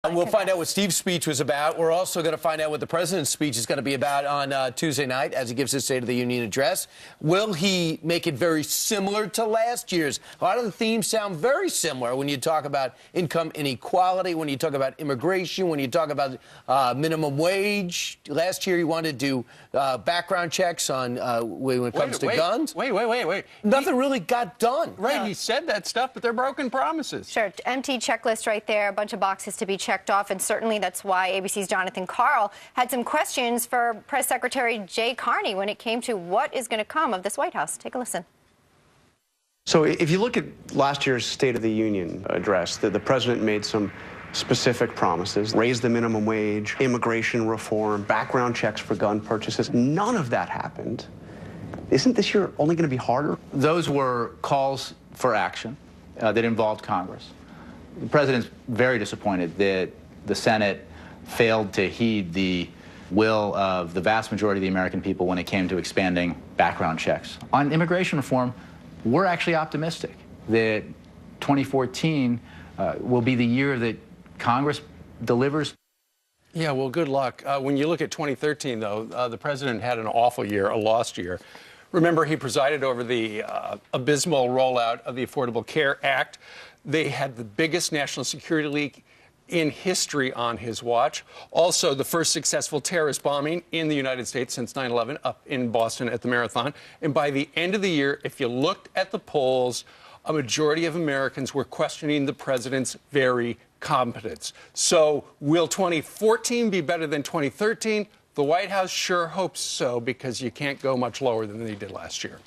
We'll find out what Steve's speech was about. We're also going to find out what the president's speech is going to be about on Tuesday night as he gives his State of the Union address. Will he make it very similar to last year's? A lot of the themes sound very similar when you talk about income inequality, when you talk about immigration, when you talk about minimum wage. Last year he wanted to do background checks on when it comes to guns. Wait. Nothing really got done. Right, he said that stuff, but they're broken promises. Sure, empty checklist right there, a bunch of boxes to be checked off, and certainly that's why ABC's Jonathan Karl had some questions for Press Secretary Jay Carney when it came to what is going to come of this White House. Take a listen. So if you look at last year's State of the Union address, the president made some specific promises, raise the minimum wage, immigration reform, background checks for gun purchases. None of that happened. Isn't this year only going to be harder? Those were calls for action that involved Congress. The president's very disappointed that the Senate failed to heed the will of the vast majority of the American people when it came to expanding background checks. On immigration reform, we're actually optimistic that 2014 will be the year that Congress delivers. Yeah, well, good luck. When you look at 2013, though, the president had an awful year, a lost year. Remember, he presided over the abysmal rollout of the Affordable Care Act. They had the biggest national security leak in history on his watch. Also, the first successful terrorist bombing in the United States since 9/11 up in Boston at the Marathon. And by the end of the year, if you looked at the polls, a majority of Americans were questioning the president's very competence. So will 2014 be better than 2013? The White House sure hopes so, because you can't go much lower than they did last year.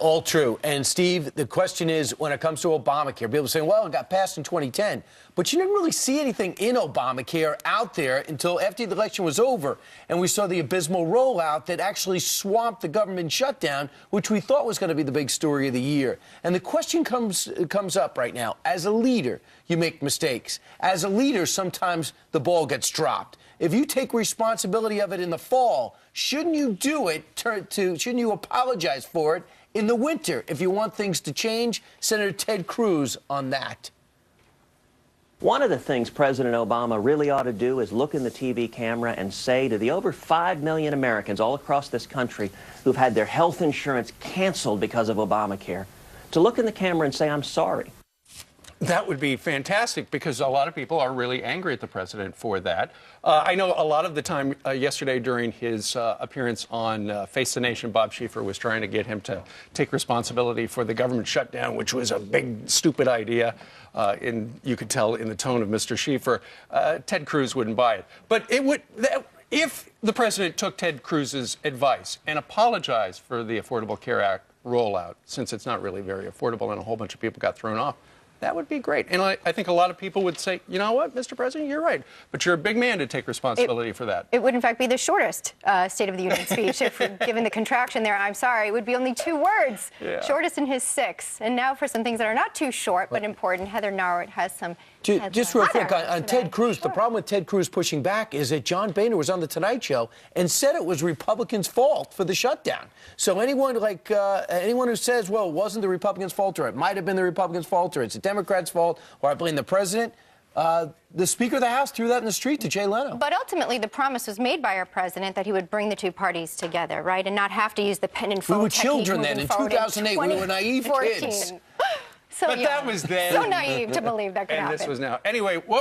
All true. And, Steve, the question is, when it comes to Obamacare, people say, well, it got passed in 2010. But you didn't really see anything in Obamacare out there until after the election was over. And we saw the abysmal rollout that actually swamped the government shutdown, which we thought was going to be the big story of the year. And the question comes up right now. As a leader, you make mistakes. As a leader, sometimes the ball gets dropped. If you take responsibility of it in the fall, shouldn't you do it, shouldn't you apologize for it in the winter if you want things to change? Senator Ted Cruz on that. One of the things President Obama really ought to do is look in the TV camera and say to the over 5 million Americans all across this country who've had their health insurance canceled because of Obamacare, to look in the camera and say, I'm sorry. That would be fantastic, because a lot of people are really angry at the president for that. I know a lot of the time yesterday during his appearance on Face the Nation, Bob Schieffer was trying to get him to take responsibility for the government shutdown, which was a big, stupid idea. You could tell in the tone of Mr. Schieffer. Ted Cruz wouldn't buy it. But it would, if the president took Ted Cruz's advice and apologized for the Affordable Care Act rollout, since it's not really very affordable and a whole bunch of people got thrown off, that would be great. And I think a lot of people would say, you know what, Mr. President, you're right. But you're a big man to take responsibility for that. It would, in fact, be the shortest State of the Union speech. If given the contraction there, I'm sorry, it would be only 2 words. Yeah. Shortest in his 6. And now for some things that are not too short but important, Heather Narrett has some. Just real quick on Ted Cruz, sure. The problem with Ted Cruz pushing back is that John Boehner was on the Tonight Show and said it was Republicans' fault for the shutdown. So anyone who says, well, it wasn't the Republicans' fault, or it might have been the Republicans' fault, or it's the Democrats' fault, or I blame the president, the Speaker of the House threw that in the street to Jay Leno. But ultimately, the promise was made by our president that he would bring the 2 parties together, right, and not have to use the pen and phone. We were children then. In 2008, we were naive kids. So but that was then. So naive to believe that could happen. And this was now. Anyway, what